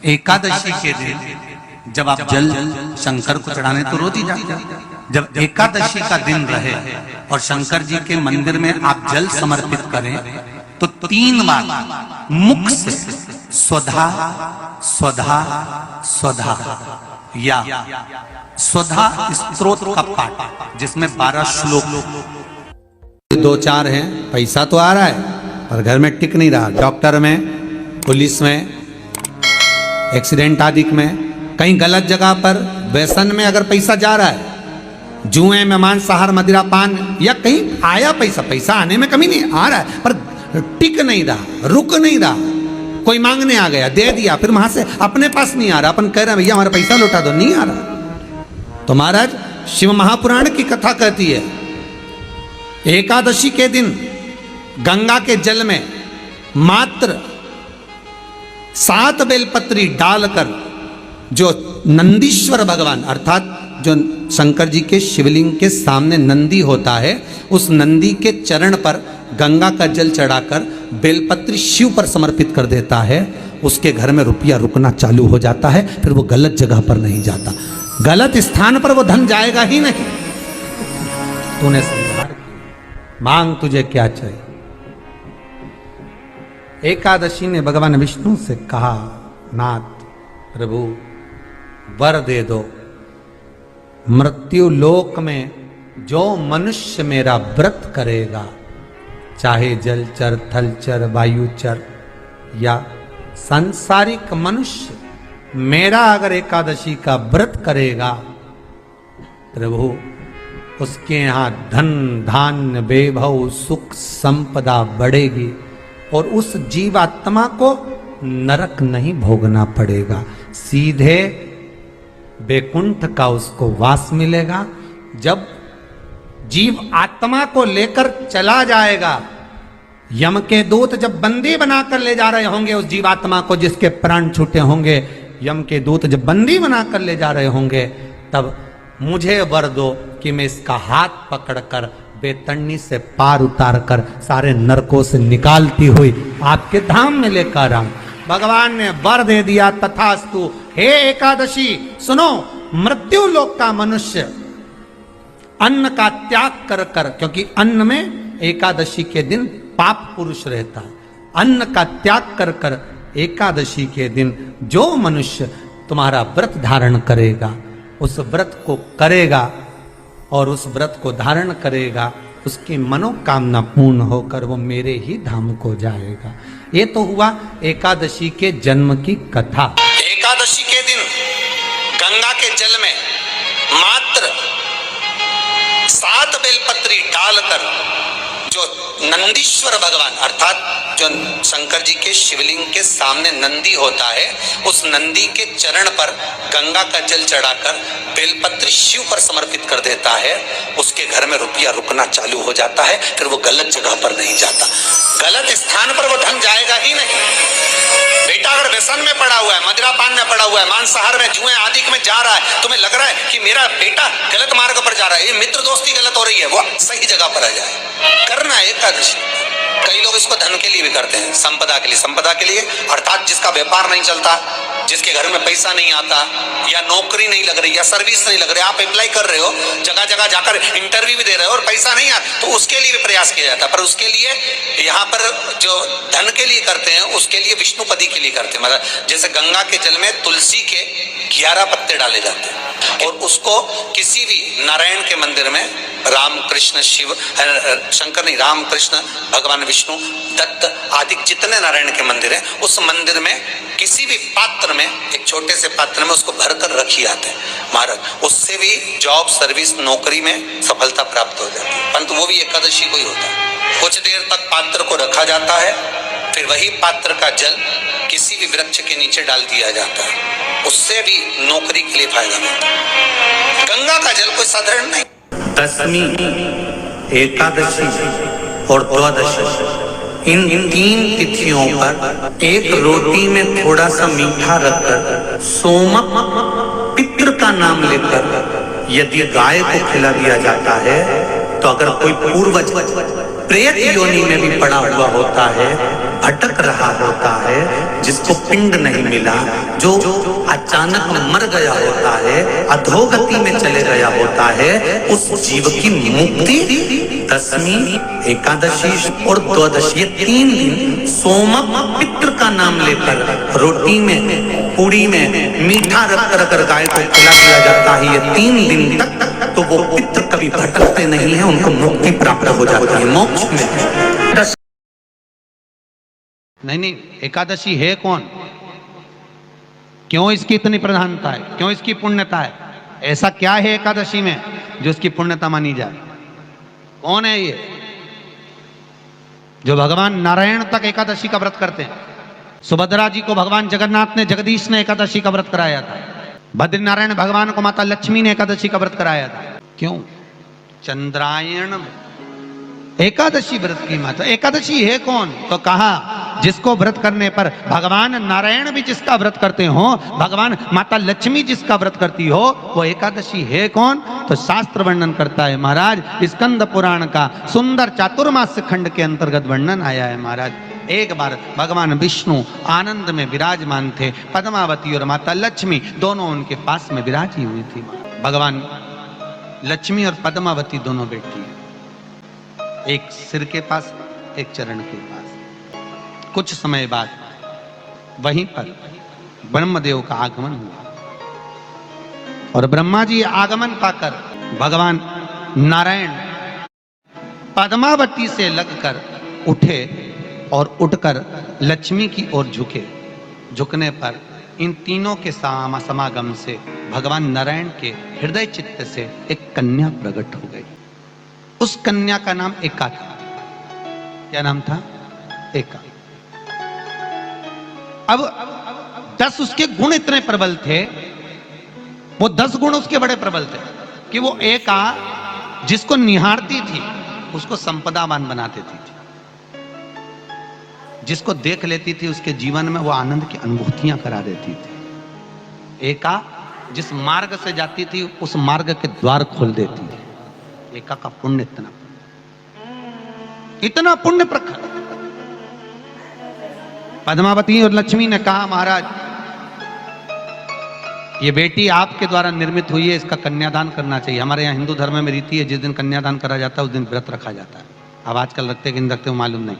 एकादशी के दिन जब आप जल शंकर को चढ़ाने तो रोज ही जाते, जब एकादशी का दिन रहे और शंकर जी के मंदिर में आप जल समर्पित करें तो 3 बार मुख से स्वधा स्वधा स्वधा या स्वधा स्तोत्र का पाठ, जिसमें 12 श्लोक 2-4 हैं। पैसा तो आ रहा है पर घर में टिक नहीं रहा, डॉक्टर में, पुलिस में, एक्सीडेंट आदि में, कहीं गलत जगह पर, व्यसन में अगर पैसा जा रहा है, जुए में, मांसाहार, मदिरा पान, या कहीं आया पैसा आने में कमी नहीं, आ रहा है पर टिक नहीं रहा, रुक नहीं रहा, कोई मांगने आ गया, दे दिया, फिर वहां से अपने पास नहीं आ रहा, अपन कह रहे हैं भैया हमारा पैसा लौटा दो, नहीं आ रहा। तो महाराज शिव महापुराण की कथा कहती है एकादशी के दिन गंगा के जल में मात्र 7 बेलपत्री डालकर जो नंदीश्वर भगवान अर्थात जो शंकर जी के शिवलिंग के सामने नंदी होता है, उस नंदी के चरण पर गंगा का जल चढ़ाकर बेलपत्री शिव पर समर्पित कर देता है, उसके घर में रुपया रुकना चालू हो जाता है, फिर वो गलत जगह पर नहीं जाता, गलत स्थान पर वो धन जाएगा ही नहीं। तूने समझा, मांग तुझे क्या चाहिए। एकादशी ने भगवान विष्णु से कहा, नाथ प्रभु वर दे दो, मृत्यु लोक में जो मनुष्य मेरा व्रत करेगा, चाहे जलचर, थलचर, वायुचर या सांसारिक मनुष्य, मेरा अगर एकादशी का व्रत करेगा प्रभु, उसके यहाँ धन धान्य वैभव सुख संपदा बढ़ेगी और उस जीवात्मा को नरक नहीं भोगना पड़ेगा, सीधे बैकुंठ का उसको वास मिलेगा। जब जीव आत्मा को लेकर चला जाएगा, यम के दूत जब बंदी बनाकर ले जा रहे होंगे उस जीवात्मा को जिसके प्राण छूटे होंगे, यम के दूत जब बंदी बनाकर ले जा रहे होंगे, तब मुझे वर दो कि मैं इसका हाथ पकड़कर बेतन्नी से पार उतार कर सारे नरकों से निकालती हुई आपके धाम में लेकर आऊं। भगवान ने वर दे दिया, तथास्तु। हे एकादशी सुनो, मृत्यु लोक का मनुष्य अन्न का त्याग कर कर, क्योंकि अन्न में एकादशी के दिन पाप पुरुष रहता है, अन्न का त्याग कर कर एकादशी के दिन जो मनुष्य तुम्हारा व्रत धारण करेगा, उस व्रत को करेगा और उस व्रत को धारण करेगा, उसकी मनोकामना पूर्ण होकर वो मेरे ही धाम को जाएगा। ये तो हुआ एकादशी के जन्म की कथा। एकादशी के दिन गंगा के जल में मात्र 7 बेलपत्री डालकर जो नंदीश्वर भगवान अर्थात जो शंकर जी के शिवलिंग के सामने नंदी होता है, उस नंदी के चरण पर गंगा का जल चढ़ाकर बेलपत्री शिव पर समर्पित कर देता है, उसके घर में रुपया रुकना चालू हो जाता है, फिर वो गलत जगह पर नहीं जाता, गलत स्थान पर वो धन जाएगा ही नहीं। बेटा अगर व्यसन में पड़ा हुआ है, मदिरा पान में पड़ा हुआ है, मांसाहार में, जुए आदि में जा रहा है, तुम्हें लग रहा है कि मेरा बेटा गलत मार्ग पर जा रहा है, ये मित्र दोस्ती गलत हो रही है, वो सही जगह पर आ जाए। करना है एकादशी। कई लोग इसको धन के लिए भी करते हैं, संपदा के लिए, संपदा के लिए अर्थात जिसका व्यापार नहीं चलता, जिसके घर में पैसा नहीं आता, या नौकरी नहीं लग रही, या सर्विस नहीं लग रही, आप अप्लाई कर रहे हो, जगह जगह जाकर इंटरव्यू भी दे रहे हो और पैसा नहीं आता, तो उसके लिए भी प्रयास किया जाता है। पर उसके लिए यहाँ पर जो धन के लिए करते हैं, उसके लिए विष्णुपदी के लिए करते हैं। मतलब जैसे गंगा के जल में तुलसी के 11 पत्ते डाले जाते हैं और उसको किसी भी नारायण के मंदिर में, राम कृष्ण शिव शंकर नहीं, राम कृष्ण भगवान विष्णु दत्त आदि जितने नारायण के मंदिर हैं, उस मंदिर में किसी भी पात्र में, एक छोटे से पात्र में उसको भरकर रखी जाते हैं महाराज, उससे भी जॉब सर्विस नौकरी में सफलता प्राप्त हो जाती है। परंतु वो भी एकादशी को ही होता है। कुछ देर तक पात्र को रखा जाता है, फिर वही पात्र का जल किसी भी वृक्ष के नीचे डाल दिया जाता है, उससे भी नौकरी के लिए फायदा मिलता है। गंगा का जल कोई साधारण नहीं। दशमी, एकादशी और द्वादशी, इन 3 तिथियों पर एक रोटी में थोड़ा सा मीठा रखकर सोमक पितृ का नाम लेकर यदि गाय को खिला दिया जाता है, तो अगर कोई पूर्वज प्रेत योनि में भी पड़ा हुआ होता है, भटक रहा होता है, जिसको पिंड नहीं मिला, जो अचानक मर गया होता है, अधोगति में चले गया होता है, उस जीव की मुक्ति दशमी, एकादशी और द्वादशी, ये 3 दिन सोमक पितृ का नाम लेकर रोटी में, पूड़ी में मीठा रख कर गाय को खिला दिया जाता है। ये 3 दिन तक तो वो पितृ कभी भटकते नहीं है, उनको मुक्ति प्राप्त हो जाती है, मोक्ष में। नहीं, एकादशी है कौन, क्यों इसकी इतनी प्रधानता है, क्यों इसकी पुण्यता है, ऐसा क्या है एकादशी में जो इसकी पुण्यता मानी जाए? कौन है ये जो भगवान नारायण तक एकादशी का व्रत करते हैं? सुभद्रा जी को भगवान जगन्नाथ ने, जगदीश ने एकादशी का व्रत कराया था। बद्रीनारायण भगवान को माता लक्ष्मी ने एकादशी का व्रत कराया था। क्यों? चंद्रायण एकादशी व्रत की माता। एकादशी है कौन? तो कहा जिसको व्रत करने पर भगवान नारायण भी जिसका व्रत करते हो, भगवान माता लक्ष्मी जिसका व्रत करती हो, वो एकादशी है कौन? तो शास्त्र वर्णन करता है महाराज, स्कंद पुराण का सुंदर चातुर्मास्य खंड के अंतर्गत वर्णन आया है महाराज। एक बार भगवान विष्णु आनंद में विराजमान थे, पद्मावती और माता लक्ष्मी दोनों उनके पास में विराजी हुई थी। भगवान लक्ष्मी और पद्मावती दोनों बैठी, एक सिर के पास, एक चरण के पास। कुछ समय बाद वहीं पर ब्रह्मदेव का आगमन हुआ और ब्रह्मा जी आगमन पाकर भगवान नारायण पद्मावती से लगकर उठे और उठकर लक्ष्मी की ओर झुके। झुकने पर इन तीनों के समागम से भगवान नारायण के हृदय चित्त से एक कन्या प्रकट हो गई। उस कन्या का नाम एका था। क्या नाम था? एका। अब 10 उसके गुण इतने प्रबल थे, वो 10 गुण उसके बड़े प्रबल थे कि वो एका जिसको निहारती थी उसको संपदावान बना देती थी, जिसको देख लेती थी उसके जीवन में वो आनंद की अनुभूतियां करा देती थी। एका जिस मार्ग से जाती थी उस मार्ग के द्वार खोल देती थी। एका का पुण्य इतना पुण्य प्रखर। पद्मावती और लक्ष्मी ने कहा महाराज ये बेटी आपके द्वारा निर्मित हुई है, इसका कन्यादान करना चाहिए। हमारे यहाँ हिंदू धर्म में रीति है, जिस दिन कन्यादान करा जाता है उस दिन व्रत रखा जाता है। अब आजकल रखते कि नहीं रखते हो मालूम नहीं,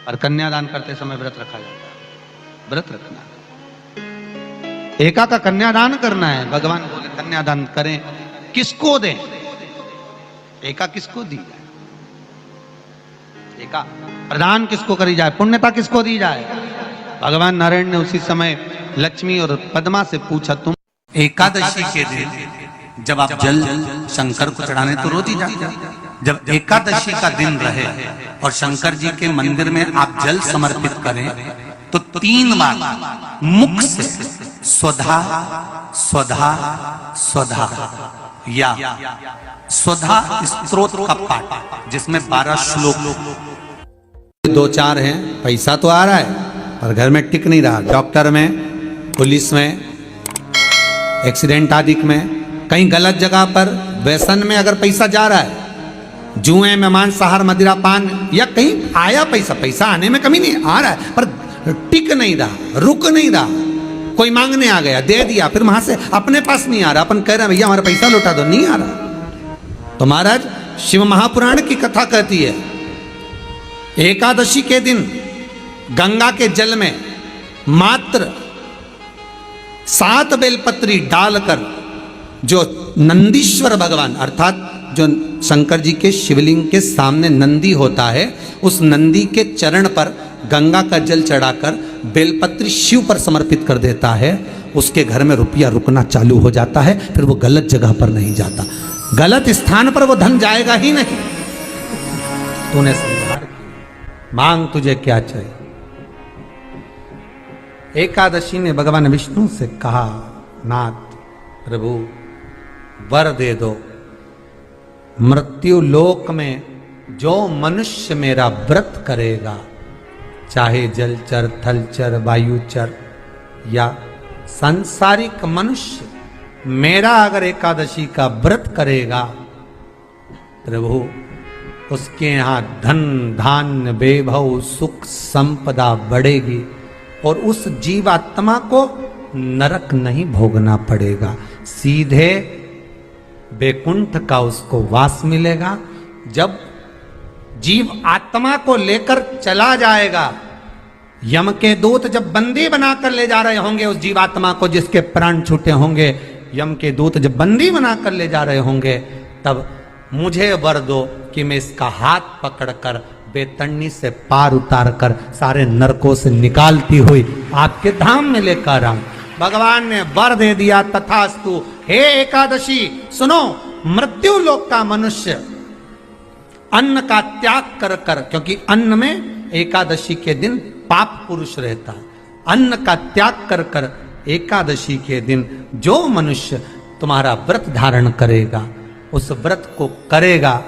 और कन्यादान करते समय व्रत रखा जाता है। व्रत रखना, एका का कन्यादान करना है। भगवान बोले कन्यादान करें, किसको दें? एका किसको दी जाए? एका प्रदान किसको करी जाए? पुण्यता किसको दी जाए? भगवान नारायण ने उसी समय लक्ष्मी और पद्मा से पूछा, तुम एकादशी के दिन जब आप जल शंकर को चढ़ाने तो रोज ही जाते, जब एकादशी का दिन रहे और शंकर जी के मंदिर में आप जल समर्पित करें तो 3 बार मुख से स्वधा स्वधा स्वधा या स्वधा स्तोत्र का पाठ, जिसमें 12 श्लोक 2-4 हैं। पैसा तो आ रहा है पर घर में टिक नहीं रहा। डॉक्टर में, पुलिस में, एक्सीडेंट आदि में, कहीं गलत जगह पर, व्यसन में अगर पैसा जा रहा है, जुए में, मांसाहार, मदिरा पान, या कहीं आया पैसा आने में कमी नहीं, आ रहा है पर टिक नहीं रहा, रुक नहीं रहा। कोई मांगने आ गया, दे दिया, फिर वहां से अपने पास नहीं आ रहा, अपन कह रहे हैं भैया हमारा पैसा लौटा दो, नहीं आ रहा। तो महाराज शिव महापुराण की कथा कहती है एकादशी के दिन गंगा के जल में मात्र 7 बेलपत्री डालकर जो नंदीश्वर भगवान अर्थात जो शंकर जी के शिवलिंग के सामने नंदी होता है, उस नंदी के चरण पर गंगा का जल चढ़ाकर बेलपत्री शिव पर समर्पित कर देता है, उसके घर में रुपया रुकना चालू हो जाता है। फिर वो गलत जगह पर नहीं जाता, गलत स्थान पर वो धन जाएगा ही नहीं। तूने संहार किया, मांग तुझे क्या चाहिए। एकादशी ने भगवान विष्णु से कहा, नाथ प्रभु वर दे दो, मृत्यु लोक में जो मनुष्य मेरा व्रत करेगा, चाहे जलचर, थलचर, वायुचर या सांसारिक मनुष्य, मेरा अगर एकादशी का व्रत करेगा, प्रभु उसके यहाँ धन धान्य वैभव सुख संपदा बढ़ेगी और उस जीवात्मा को नरक नहीं भोगना पड़ेगा, सीधे वैकुंठ का उसको वास मिलेगा। जब जीव आत्मा को लेकर चला जाएगा, यम के दूत जब बंदी बनाकर ले जा रहे होंगे उस जीवात्मा को जिसके प्राण छूटे होंगे, यम के दूत जब बंदी बनाकर ले जा रहे होंगे, तब मुझे वर दो कि मैं इसका हाथ पकड़कर बेतन्नी से पार उतार कर सारे नरकों से निकालती हुई आपके धाम में लेकर आऊं। भगवान ने वर दे दिया, तथास्तु। हे एकादशी सुनो, मृत्यु लोक का मनुष्य अन्न का त्याग कर कर, क्योंकि अन्न में एकादशी के दिन पाप पुरुष रहता है, अन्न का त्याग कर कर एकादशी के दिन जो मनुष्य तुम्हारा व्रत धारण करेगा, उस व्रत को करेगा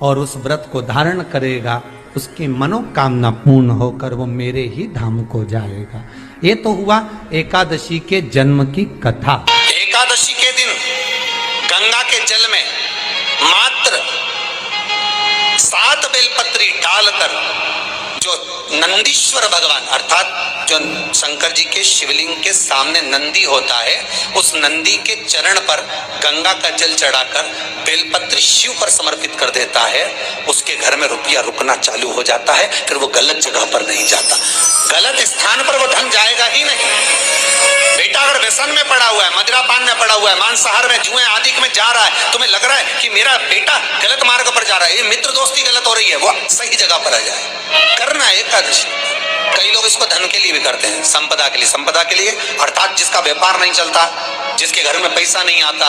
और उस व्रत को धारण करेगा, उसकी मनोकामना पूर्ण होकर वो मेरे ही धाम को जाएगा। ये तो हुआ एकादशी के जन्म की कथा। एकादशी के दिन गंगा के जल में मात्र 7 बेलपत्री डालकर जो नंदीश्वर भगवान अर्थात जो शंकर जी के शिवलिंग के सामने नंदी होता है, उस नंदी के चरण पर गंगा का जल चढ़ाकर बेलपत्री शिव पर समर्पित कर देता है, उसके घर में रुपया रुकना चालू हो जाता है। फिर वो गलत जगह पर नहीं जाता, गलत स्थान पर वो धन जाएगा ही नहीं। बेटा अगर व्यसन में पड़ा हुआ है, मदिरापान में पड़ा हुआ है, मांसाहार में, जुए आदि में जा रहा है, तुम्हें लग रहा है कि मेरा बेटा गलत मार्ग पर जा रहा है, ये मित्र दोस्ती गलत हो रही है, वो सही जगह पर आ जाए। करना है एकादशी। कई लोग इसको धन के लिए भी करते हैं, संपदा के लिए। संपदा के लिए अर्थात जिसका व्यापार नहीं चलता, जिसके घर में पैसा नहीं आता,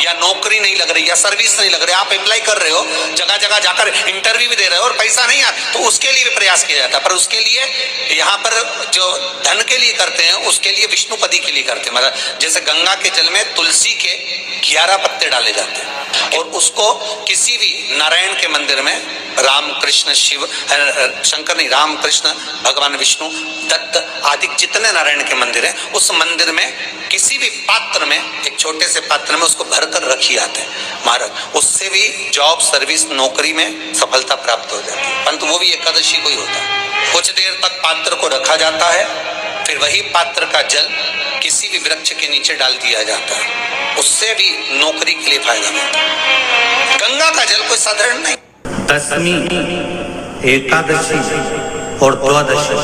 या नौकरी नहीं लग रही, या सर्विस नहीं लग रही, आप अप्लाई कर रहे हो, जगह जगह जाकर इंटरव्यू भी दे रहे हो और पैसा नहीं आता, तो उसके लिए भी प्रयास किया जाता है। पर उसके लिए यहाँ पर जो धन के लिए करते हैं, उसके लिए विष्णुपदी के लिए करते हैं। मतलब जैसे गंगा के जल में तुलसी के 11 पत्ते डाले जाते हैं और उसको किसी भी नारायण के मंदिर में, राम कृष्ण शिव शंकर नहीं, राम कृष्ण भगवान विष्णु दत्त आदि जितने नारायण के मंदिर हैं, उस मंदिर में किसी भी पात्र में, एक छोटे से पात्र में उसको भरकर रखी जाते हैं महाराज। उससे भी जॉब सर्विस नौकरी में सफलता प्राप्त हो जाती है। परंतु वो भी एकादशी को ही होता है। कुछ देर तक पात्र को रखा जाता है, फिर वही पात्र का जल किसी भी वृक्ष के नीचे डाल दिया जाता है, उससे भी नौकरी के लिए फायदा मिलता है। गंगा का जल कोई साधारण नहीं। दशमी, एकादशी और द्वादशी,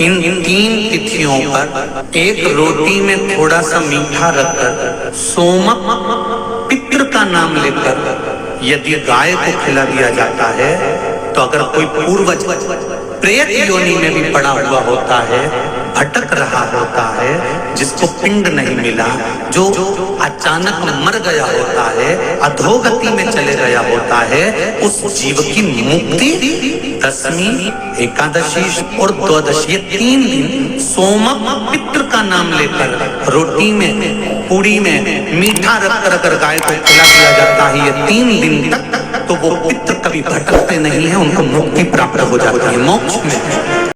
इन 3 तिथियों पर एक रोटी में थोड़ा सा मीठा रखकर सोमक पितृ का नाम लेकर यदि गाय को खिला दिया जाता है, तो अगर कोई पूर्वज प्रेत योनि में भी पड़ा हुआ होता है, भटक रहा होता है, जिसको पिंड नहीं मिला, जो अचानक मर गया होता है, अधोगति में चले गया होता है, उस जीव की मुक्ति दशमी, एकादशी और द्वादशी, 3 दिन सोमक पितृ का नाम लेकर रोटी में, पूड़ी में मीठा रखकर अगर गाय को खिला दिया जाता है, ये 3 दिन तक, तो वो पितृ कभी भटकते नहीं है, उनको मुक्ति प्राप्त हो जाती है, मोक्ष में।